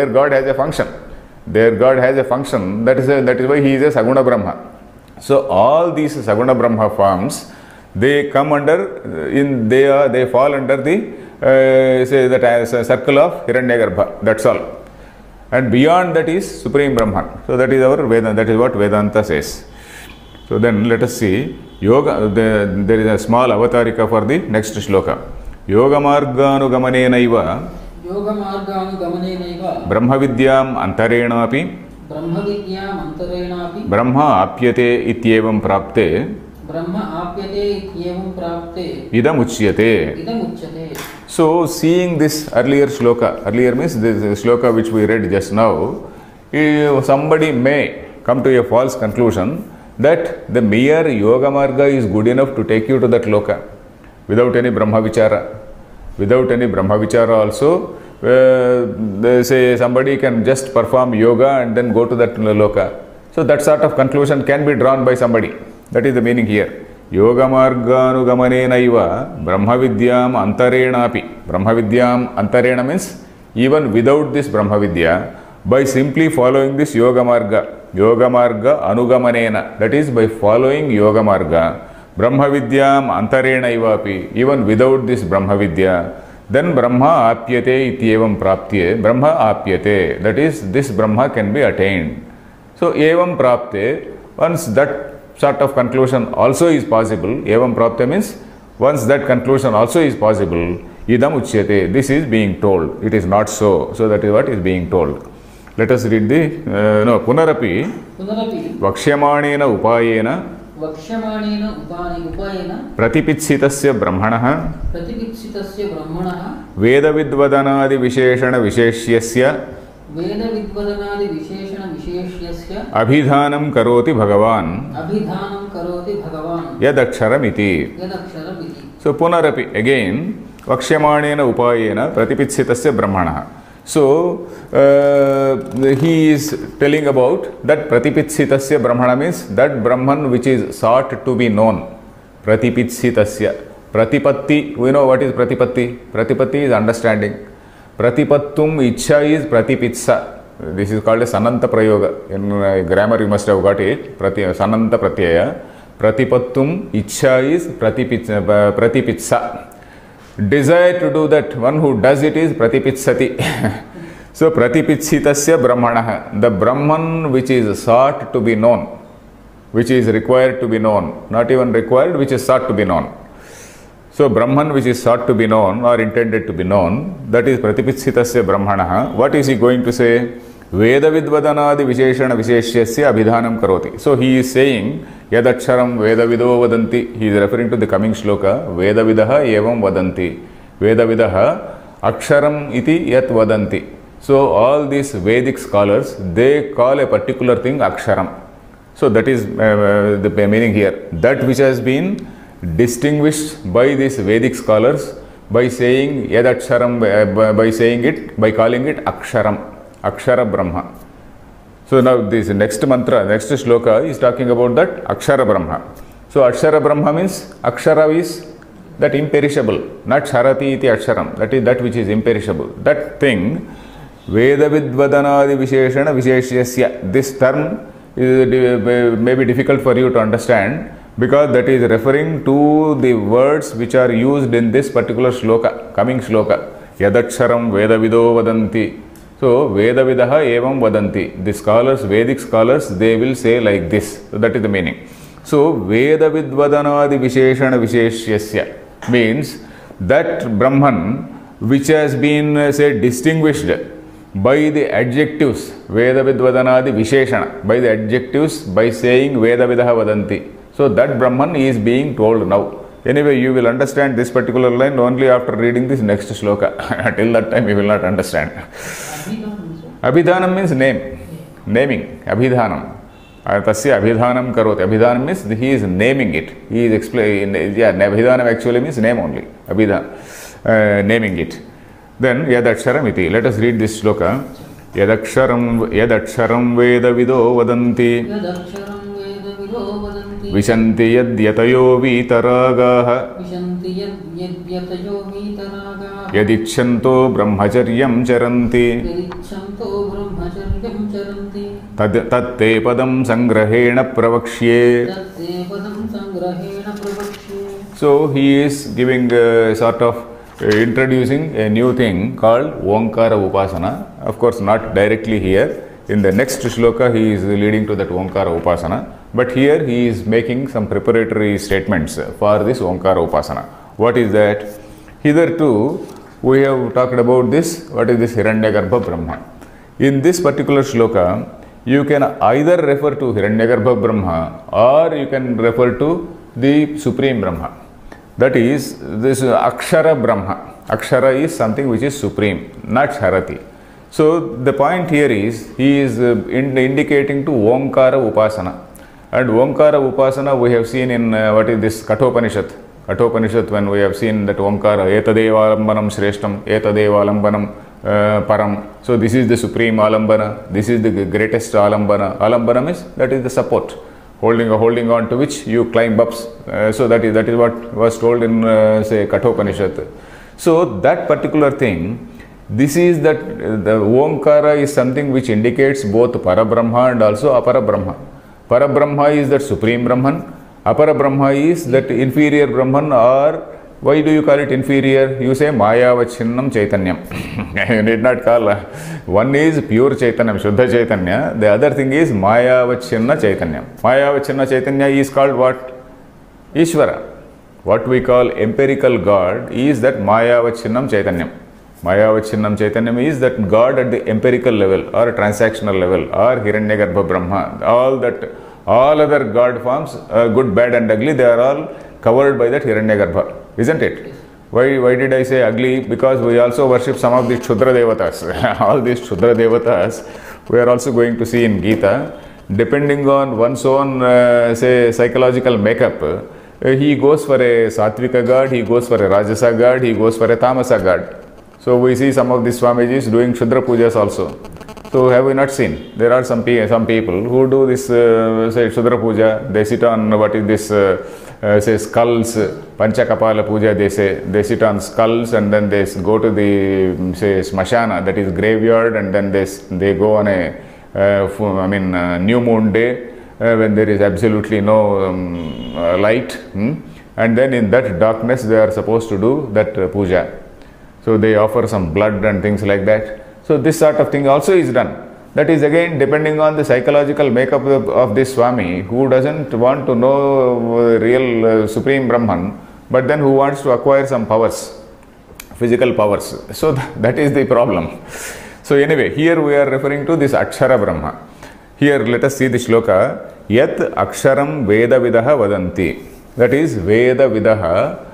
God has a function. Their God has a function. That is why he is a Saguna Brahma. So all these Saguna Brahma forms, they come under, they fall under the circle of Hiranyagarbha. That's all. And beyond that is Supreme Brahman. So that is our Vedanta. That is what Vedanta says. So then let us see, Yoga, there is a small avatarika for the next shloka. Yoga marganugamanenaiva Brahma vidyam antarenapi Brahma apyate ityevam prapte idam uchyate. So seeing this earlier shloka, earlier means this shloka which we read just now, somebody may come to a false conclusion that the mere yoga marga is good enough to take you to that loka without any Brahma Vichara. Without any Brahma Vichara also, they say somebody can just perform yoga and then go to that loka. So that sort of conclusion can be drawn by somebody. That is the meaning here. Yoga marganugamanenaiva Brahma vidyam antarenapi. Brahma vidyam antarena means even without this Brahma vidya, by simply following this yoga marga anugamanena, that is by following yoga marga, Brahma vidyam antarena ivapi, even without this Brahma vidya, then Brahma apyate ityevam praptye, Brahma apyate, that is this Brahma can be attained. So evam prapte, once that sort of conclusion also is possible, evam prapte means once that conclusion also is possible, idam uchyate, this is being told. It is not so. So that is what is being told. Let us read the Punarapi Vaksyamanena upayena Pratipitshitasya Brahmanah Veda Vidvadanadi Visheshana Visheshyasya Abhidhanam Karoti Bhagavan Yadaksharamiti. So Punarapi, again, Vaksyamanena upayena Pratipitshitasya Brahmanah. So, he is telling about that Pratipitshitasya Brahmana means that Brahman which is sought to be known. Pratipitshitasya. Pratipatti, we know what is Pratipatti. Pratipatti is understanding. Pratipattum Ichha is Pratipitsa. This is called a Sananta Prayoga. In grammar you must have got it. Sananta Pratyaya. Pratipattum Ichha is Pratipitsa. Desire to do that, one who does it is Pratipitsati. So Pratipitshitasya Brahmanah, the Brahman which is sought to be known, which is required to be known, not even required, which is sought to be known. So Brahman which is sought to be known or intended to be known, that is Pratipitshitasya Brahmanah. What is he going to say? Veda Vidvadanadi Visheshana Visheshyasya Abhidhanam Karoti. So he is saying Yadaksharam Veda Vido Vadanti. He is referring to the coming shloka. Veda Vidaha Evam Vadanti. Veda Vidaha Aksharam Iti Yat Vadanti. So all these Vedic scholars, they call a particular thing Aksharam. So that is the meaning here. That which has been distinguished by these Vedic scholars by saying Yadaksharam, by saying it, by calling it Aksharam. Akshara Brahma. So now this next mantra, next shloka is talking about that Akshara Brahma. So Akshara Brahma means Akshara is that imperishable, not Sharati iti Aksharam, that is that which is imperishable. That thing, Veda Vidvadanadi Visheshana Visheshyasya. This term is may be difficult for you to understand because that is referring to the words which are used in this particular shloka, coming shloka. Yadaksharam Vedavido Vadanti. So Vedavidaha evam vadanti. The scholars, Vedic scholars, they will say like this. So that is the meaning. So Vedavidvadanadi Visheshana Visheshyasya means that Brahman which has been say distinguished by the adjectives Vedavidvadanadi Visheshana, by the adjectives, by saying Vedavidaha Vadanti. So that Brahman is being told now. Anyway, you will understand this particular line only after reading this next shloka. Till that time you will not understand. Abhidhanam means name, naming, Abhidhanam. Tasya Abhidhanam karoti. Abhidhanam means he is naming it. He is explaining, yeah, Abhidhanam actually means name only. Abhidhanam, naming it. Then Yadaksharam iti. Let us read this shloka. Yadaksharam Vedavido Vadanti. Vishanti yadyatayo vitaragaha yadichanto brahmacharyam charanti tatte padam sangrahena pravakshye. So he is giving a sort of introducing a new thing called Omkara Upasana. Of course not directly here. In the next shloka he is leading to that Omkara Upasana. But here he is making some preparatory statements for this Omkara Upasana. What is that? Hitherto we have talked about this. What is this Hiranyagarbha Brahma? In this particular shloka, you can either refer to Hiranyagarbha Brahma or you can refer to the Supreme Brahma. That is this Akshara Brahma. Akshara is something which is supreme, not Sharati. So the point here is he is indicating to Omkara Upasana. And Omkara Upasana we have seen in what is this Kathopanishad. Kathopanishad, when we have seen that Omkara Etadeva Alambanam Shreshtam, Etadeva Alambanam Param. So this is the supreme Alambana. This is the greatest Alambana. Alambana is that is the support, holding on to which you climb up. So that is what was told in say Kathopanishad. So that particular thing, this is that the Omkara is something which indicates both Parabrahma and also Aparabrahma. Parabrahma is that supreme Brahman, Apara Brahma is that inferior Brahman, or why do you call it inferior? You say Mayavachinnam Chaitanyam. You need not call. One is pure Chaitanyam, Shuddha Chaitanya. The other thing is Mayavachinna Chaitanyam. Mayavachinna Chaitanya is called what? Ishvara. What we call empirical God is that Mayavachinnam Chaitanyam. Mayavachinnam Chaitanyam is that God at the empirical level or transactional level or Hiranyagarbha Brahma. All other God forms, good, bad and ugly, they are all covered by that Hiranyagarbha, isn't it? Why did I say ugly? Because we also worship some of these Kshudra Devatas. All these Kshudra Devatas we are also going to see in Gita. Depending on one's own say psychological makeup, he goes for a Satvika God, he goes for a Rajasa God, he goes for a Tamasa God. So we see some of these Swamijis doing Shudra Pujas also. So have we not seen? There are some people who do this say Shudra Puja. They sit on what is this say skulls, Panchakapala Puja. They sit on skulls and then they go to the say Smashana, that is graveyard, and then they go on a new moon day when there is absolutely no light, and then in that darkness they are supposed to do that puja. So they offer some blood and things like that. So this sort of thing also is done. That is again depending on the psychological makeup of this Swami, who doesn't want to know real Supreme Brahman, but then who wants to acquire some powers, physical powers. So that is the problem. So anyway, here we are referring to this Akshara Brahma. Here let us see the shloka. Yat Aksharam Vedavidaha Vadanti. That is Vedavidaha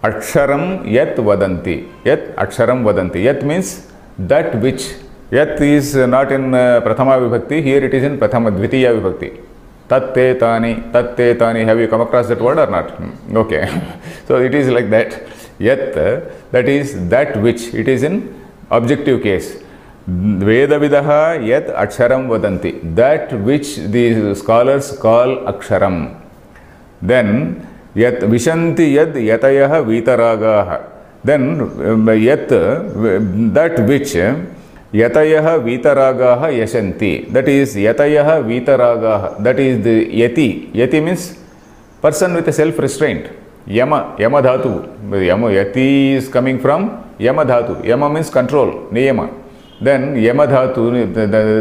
Aksharam Yat Vadanti. Yat Aksharam Vadanti. Yat means that which. Yat is not in Prathama Vibhakti. Here it is in Prathama Dvitiya Vibhakti. Tatte Tani. Have you come across that word or not? Okay. So it is like that. Yat, that is that which. It is in objective case. Vedavidaha yat aksharam vadanti. That which the scholars call aksharam. Then yat vishanti yad yatayaha vitaragaha. Then yat, that which yatayaha vitaragaha yashanti. That is yatayaha vitaragaha. That is the yati. Yati means person with a self-restraint. Yama, Yama dhatu. Yama, Yati is coming from Yama dhatu. Yama means control, Niyama. Then Yama dhatu,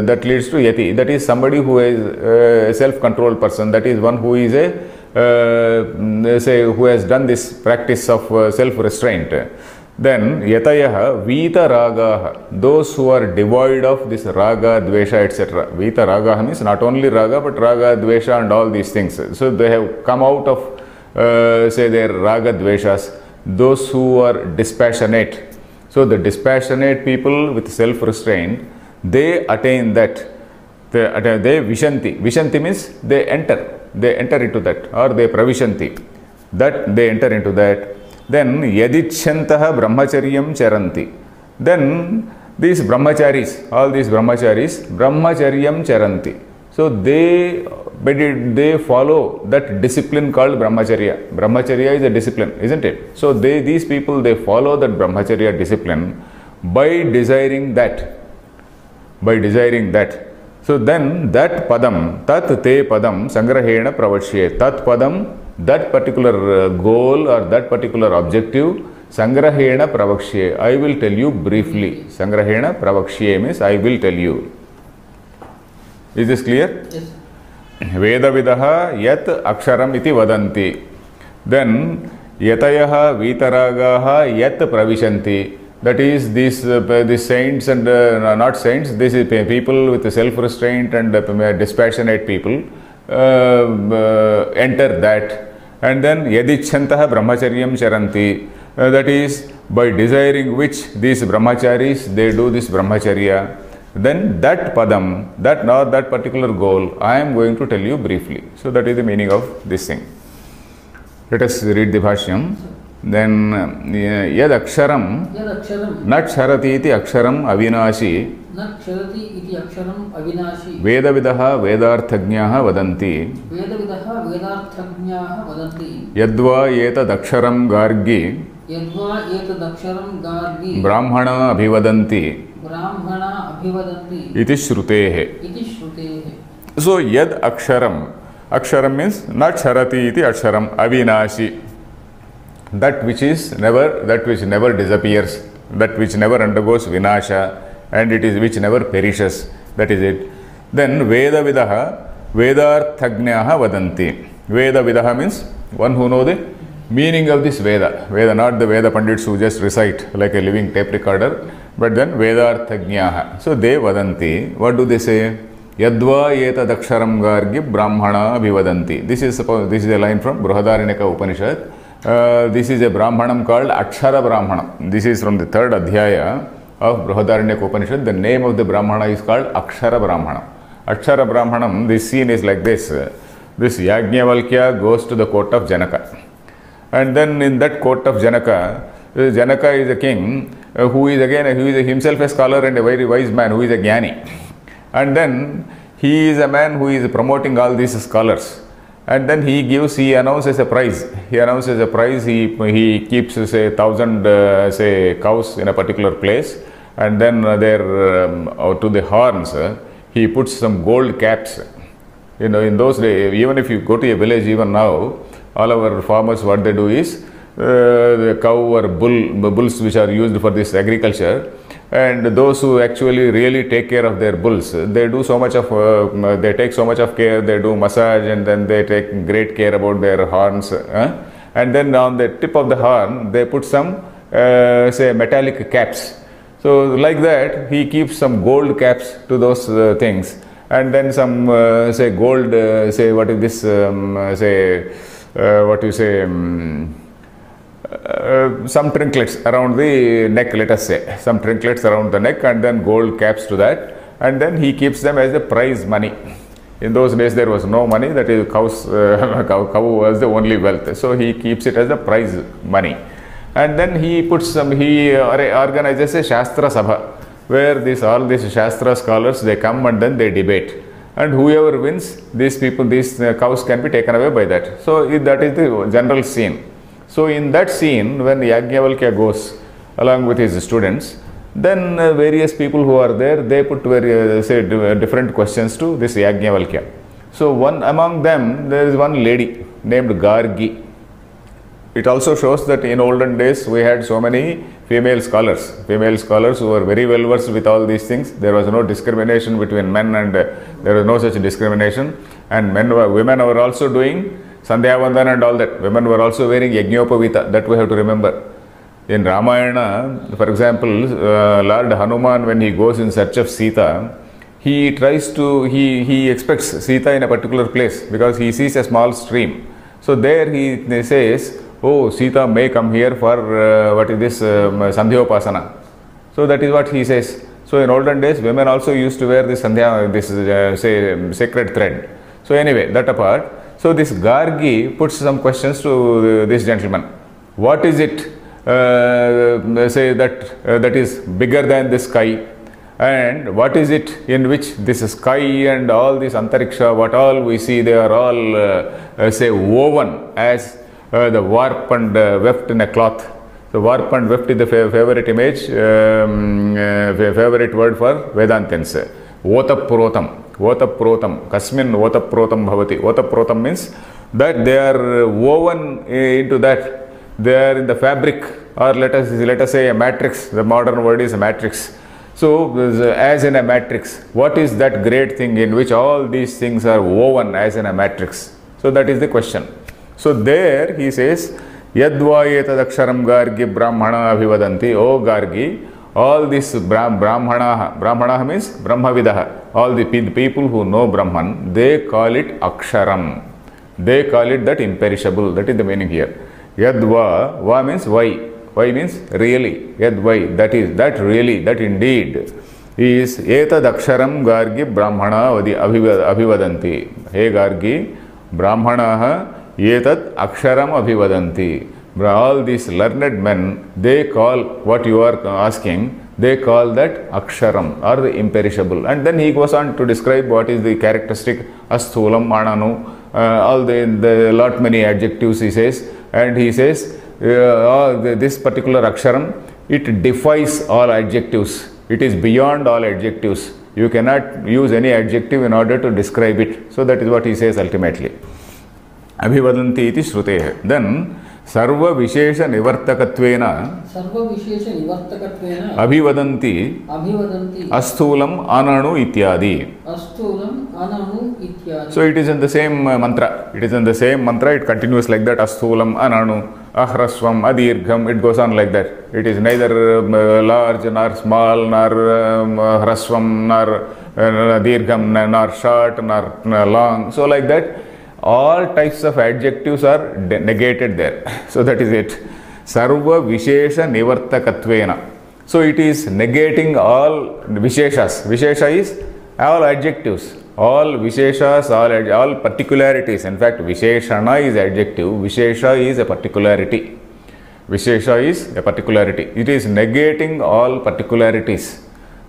that leads to Yati. That is somebody who is a self-controlled person. That is one who is who has done this practice of self-restraint. Then Yatayaha, Vita Ragaha, those who are devoid of this Raga, Dvesha, etc. Vita Ragaha means not only Raga but Raga, Dvesha and all these things. So they have come out of their Raga, Dveshas, those who are dispassionate. So the dispassionate people with self-restraint, they attain that. They Vishanti. Vishanti means they enter into that, or they pravishanti. That they enter into that. Then Yadichantaha Brahmacharyam Charanti. Then these brahmacharis, all these brahmacharis, Brahmacharyam Charanti. So they follow that discipline called Brahmacharya. Brahmacharya is a discipline, isn't it? So these people, they follow that Brahmacharya discipline by desiring that. So then that padam, tat te padam sangrahena pravashye. Tat padam, that particular goal or that particular objective, sangrahena pravakshye. I will tell you briefly. Sangrahena pravakshye means I will tell you. Is this clear? Yes. Veda vidaha yat aksharam iti vadanti. Then yatayaha vitaragaha yat pravishanti. That is, these saints and not saints, this is people with self-restraint and dispassionate people enter that. And then yadichantaha brahmacharyam charanti. That is, by desiring which these brahmacharis, they do this brahmacharya. Then that padam, that particular goal, I am going to tell you briefly. So that is the meaning of this thing. Let us read the bhashyam. Then yad aksharam nat sharati iti aksharam avinashi veda vidaha vedarthagnaha vadanti yadva etad aksharam gargi brahmana abhivadanti iti shrutehe. So yad aksharam means nat sharati iti aksharam avinashi. That which never disappears, that which never undergoes vinasha, and which never perishes. That is it. Then Veda vidaha, Vedarthagnaha vadanti. Veda vidaha means one who knows the meaning of this Veda. Veda, not the Veda Pandits who just recite like a living tape recorder, but then Vedarthagnaha. So they vadanti. What do they say? Yadva etad aksharam gargi brahmana abhivadanti. This is a line from Brihadaranyaka Upanishad. This is a Brahmanam called Akshara Brahmanam. This is from the third Adhyaya of Brihadaranyaka Upanishad. The name of the Brahmana is called Akshara Brahmanam. Akshara Brahmanam, this scene is like this. This Yajnavalkya goes to the court of Janaka. And then in that court of Janaka, Janaka is a king who is himself a scholar and a very wise man who is a Jnani. And then he is a man who is promoting all these scholars. And then he announces a prize. He keeps, say, 1,000 cows in a particular place, and then to the horns, he puts some gold caps. In those days, even if you go to a village, even now, all our farmers, what they do is the cow or bulls which are used for this agriculture. And those who actually really take care of their bulls, they do so much of, they take so much of care, they do massage, and then they take great care about their horns. And then on the tip of the horn, they put some, metallic caps. So like that, he keeps some gold caps to those things. And then some, gold, what is this, some trinklets around the neck, let us say. Some trinklets around the neck and then gold caps to that. And then he keeps them as the prize money. In those days there was no money, that is cow was the only wealth. So he keeps it as the prize money. And then he organizes a Shastra Sabha, where all these Shastra scholars, they come and then they debate. And whoever wins, these cows can be taken away by that. So that is the general scene. So in that scene, when Yajnavalkya goes along with his students, then various people who are there, they put different questions to this Yajnavalkya. So among them, there is one lady named Gargi. it also shows that in olden days we had so many female scholars who were very well versed with all these things. There was no discrimination between men, and there was no such discrimination. And women were also doing Sandhya Vandana and all that. Women were also wearing Yajnopavita. That we have to remember. In Ramayana, for example, Lord Hanuman, when he goes in search of Sita, he expects Sita in a particular place because he sees a small stream. So there he says, oh, Sita may come here for what is this Sandhyopasana. So that is what he says. So in olden days, women also used to wear this Sandhya, sacred thread. So anyway, that apart. So this Gargi puts some questions to this gentleman. What is it? That is bigger than the sky, and what is it in which this sky and all this antariksha, what all we see, they are all woven as the warp and weft in a cloth. So warp and weft is the favorite image, favorite word for Vedantins. Votaprotam, kasmin votaprotam bhavati. Votaprotam means that they are woven into that. They are in the fabric, or let us say a matrix. The modern word is a matrix. So as in a matrix, what is that great thing in which all these things are woven as in a matrix? So that is the question. So there he says, Yadva etadaksharam Gargi Brahmana abhivadanti. O Gargi, all this Brahmana means Brahmavidaha. All the people who know Brahman, they call it Aksharam. They call it that imperishable. That is the meaning here. Yadva, va means why. Why means really. Yadvai, that is, that really, that indeed is etad aksharam Gargi Brahmana abhivadanti. Hey Gargi, Brahmanaha etad aksharam abhivadanti. All these learned men, they call what you are asking, they call that aksharam or the imperishable. And then he goes on to describe what is the characteristic asthulam, mananu, all the lot many adjectives he says. And he says, this particular aksharam, it defies all adjectives. It is beyond all adjectives. You cannot use any adjective in order to describe it. So that is what he says ultimately. Abhivadanti iti shrutehe. Then, sarva vishesha nivartakatvena abhivadanti asthulam ananu ityadi. So it is in the same mantra. It is in the same mantra. It continues like that. Asthulam ananu ahrasvam adirgham. It goes on like that. It is neither large nor small nor hrasvam nor dirgham nor short nor long. So like that. All types of adjectives are negated there. So that is it. Sarva Vishesha Nivartakatvena. So it is negating all Visheshas. Vishesha is all adjectives. All Visheshas, all particularities. In fact, Visheshana is adjective. Vishesha is a particularity. Vishesha is a particularity. It is negating all particularities.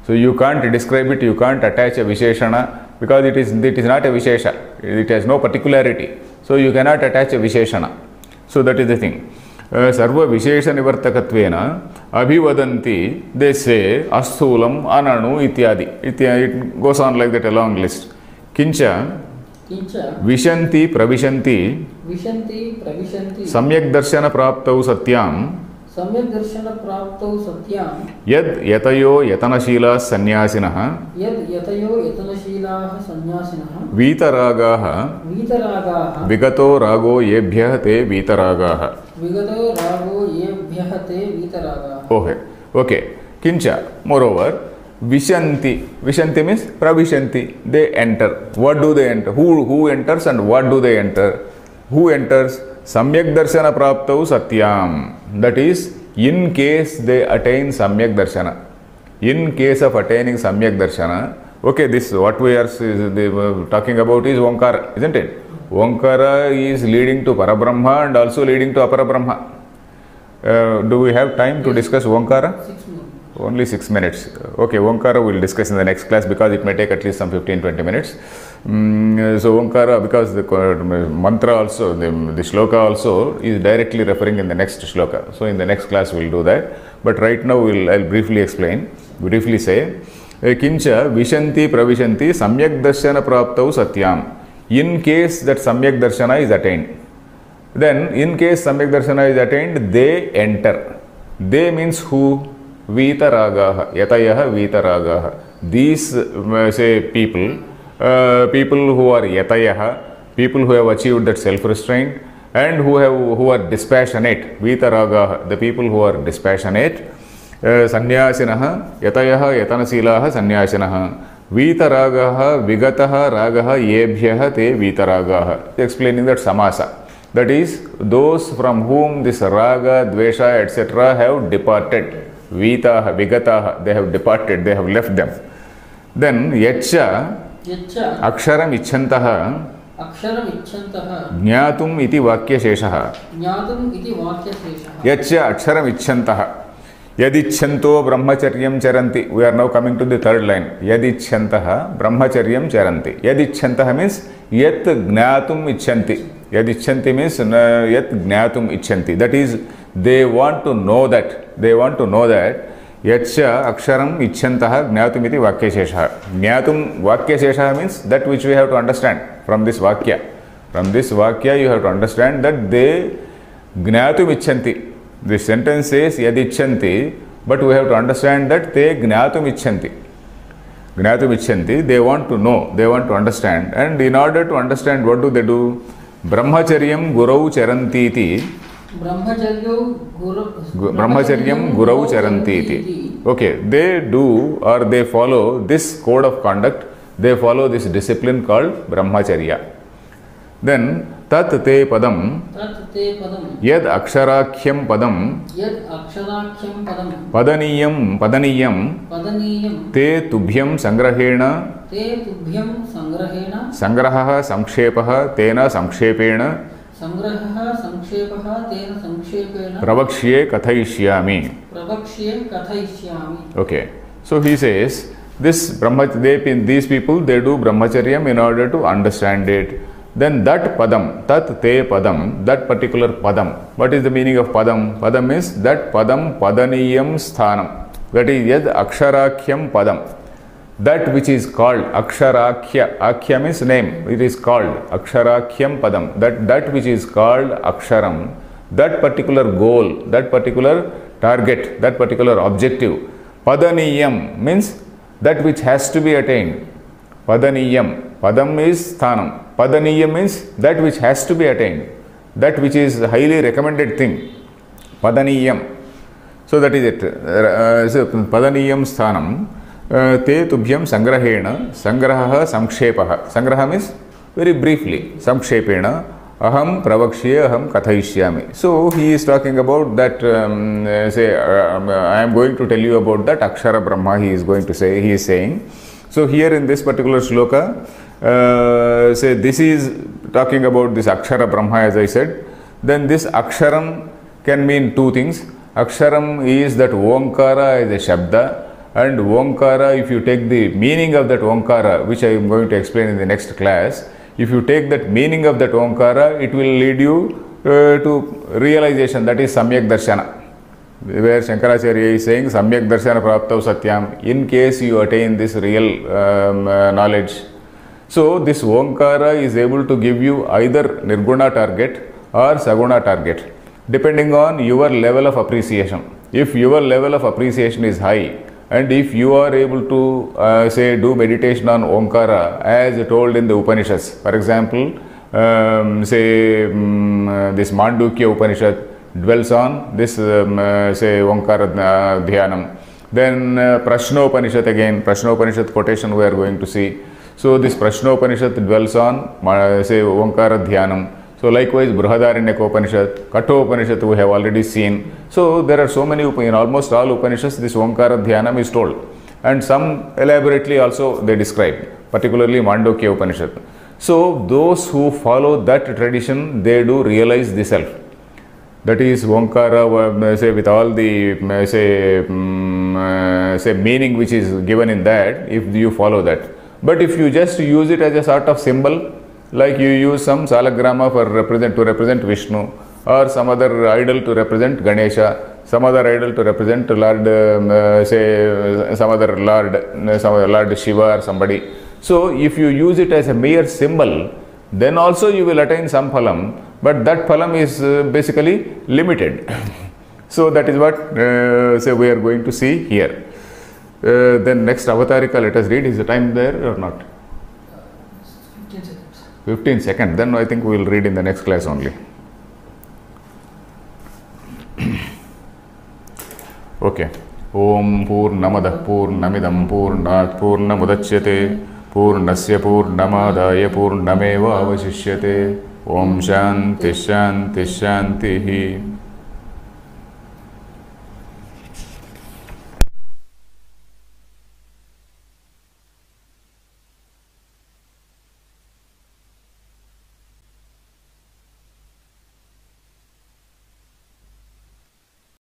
So you can't describe it, you can't attach a Visheshana because it is not a Vishesha. It has no particularity. So you cannot attach a Visheshana. So that is the thing. Sarva Vishesha Nivartakatvena Abhivadanti, they say Asthulam, Ananu, Ityadi. It goes on like that, a long list. Kincha Vishanti Pravishanti Samyak Darshana Praptau Satyam Yad Yatayo Yatanashila Sanyasinaha Vitaragaha Vigato Rago Yebhyah Te Vitaragaha. Okay. Kincha, moreover, Vishanti. Vishanti means Pravishanti. They enter. What do they enter? Who enters and what do they enter? Who enters? Samyak Darshana Praptau Satyam. That is, in case they attain Samyak Darshana. In case of attaining Samyak Darshana, okay, this what we are talking about is Omkara, isn't it? Omkara is leading to Parabrahma and also leading to Aparabrahma. Do we have time to discuss Omkara? 6 minutes. Only 6 minutes. Okay, Omkara we will discuss in the next class because it may take at least some 15-20 minutes. So Omkara, because the mantra also, the shloka also is directly referring in the next shloka. So in the next class we will do that. But right now I'll briefly explain. Briefly say, Kincha Vishanti Pravishanti Samyak Darshana Praptau Satyam. In case that Samyak Darshana is attained. Then in case Samyak Darshana is attained, they enter. They means who? Vitaragaha, Yatayaha Vitaragaha. These say people, people who are Yatayaha, people who have achieved that self-restraint and who are dispassionate, Vitaragaha, the people who are dispassionate, Sannyasinaha, Yatayaha, Yatanasilaha, Sannyasinaha, Vitaragaha, Vigataha, Ragaha, Yebhyaha, Te Vitaragaha. Explaining that samasa. That is, those from whom this raga, dvesha, etc. have departed. Vitaha, vigataha, they have departed, they have left them. Then, yacha, aksharam icchantaha, jnatum iti vakya sheshaha. Yacha aksharam icchantaha. Yadicchanto brahmacharyam charanti. We are now coming to the third line. Yadicchantaha brahmacharyam charanti. Yadicchantaha means yat gnatum icchanti. Yadichanti means yat gnatum icchanti. That is, they want to know that. They want to know that. Yacha aksharam icchantaha gnatum iti vakya sheshaha. Gnatum vakya sheshaha means that which we have to understand from this vakya. From this vakya you have to understand that they gnatum icchanti. This sentence says yadichanti, but we have to understand that they gnatum icchanti. Gnatum icchanti, they want to know, they want to understand. And in order to understand, what do they do? Brahmacharyam gurau charanti iti. Brahmacharyam gurau charanti iti. Okay, they do or they follow this code of conduct, they follow this discipline called brahmacharya. Then tat te padam yad aksharakyam padam padaniyam te tubhyam sangrahena sangraha samkshepaha tena samkshepena pravakshye kathayishyami. Okay, so he says this these people, they do brahmacharyam in order to understand it. Then that padam, tat te padam, that particular padam. What is the meaning of padam? Padam is that padam padaniyam sthanam. That is yad aksharakyam padam. That which is called aksharakhya. Akhya means name. It is called aksharakyam padam. That which is called aksharam. That particular goal, that particular target, that particular objective. Padaniyam means that which has to be attained. Padaniyam. Padam is sthanam. Padaniyam means that which has to be attained, that which is a highly recommended thing. Padaniyam. So that is it. Padaniyam sthanam te tubhyam sangrahena sangraha samkshepaha. Sangraha means very briefly. Samkshepena aham pravakshye aham kathayishyami. So he is talking about that, I am going to tell you about that Akshara Brahma, he is going to say, he is saying. So here in this particular shloka, this is talking about this Akshara Brahma, as I said. Then this Aksharam can mean two things. Aksharam is that Omkara is a Shabda, and Omkara, if you take the meaning of that Omkara, which I am going to explain in the next class, if you take that meaning of that Omkara, it will lead you to realization, that is Samyak Darshana. Where Shankaracharya is saying Samyak Darshana Praptav Satyam, in case you attain this real knowledge. So this Omkara is able to give you either Nirguna target or Saguna target, depending on your level of appreciation. If your level of appreciation is high, and if you are able to do meditation on Omkara as told in the Upanishads, for example, this Mandukya Upanishad dwells on this Omkara Dhyanam. Then Prashnopanishad again, Prashnopanishad quotation we are going to see. So this Prashnopanishad dwells on Omkara Dhyanam. So likewise Brihadaranyaka Upanishad, Kathopanishad we have already seen. So there are so many, in almost all Upanishads this Omkara Dhyanam is told. And some elaborately also they describe, particularly Mandukya Upanishad. So those who follow that tradition, they do realize the self. That is Omkara, with all the meaning which is given in that, if you follow that. But if you just use it as a sort of symbol, like you use some salagrama to represent Vishnu, or some other idol to represent Ganesha, some other idol to represent Lord, some other Lord Shiva or somebody. So if you use it as a mere symbol, then also you will attain some phalam, but that phalam is basically limited. So that is what say we are going to see here. Then next avatarika, let us read. Is the time there or not? 15 seconds. 15 seconds. Then I think we will read in the next class only. Okay. Om Purnamadah Purnamidam Purnat Purnamudachyate Purnasya Purnamadaya Purnameva Avashishyate. Om Shanti Shanti Shanti.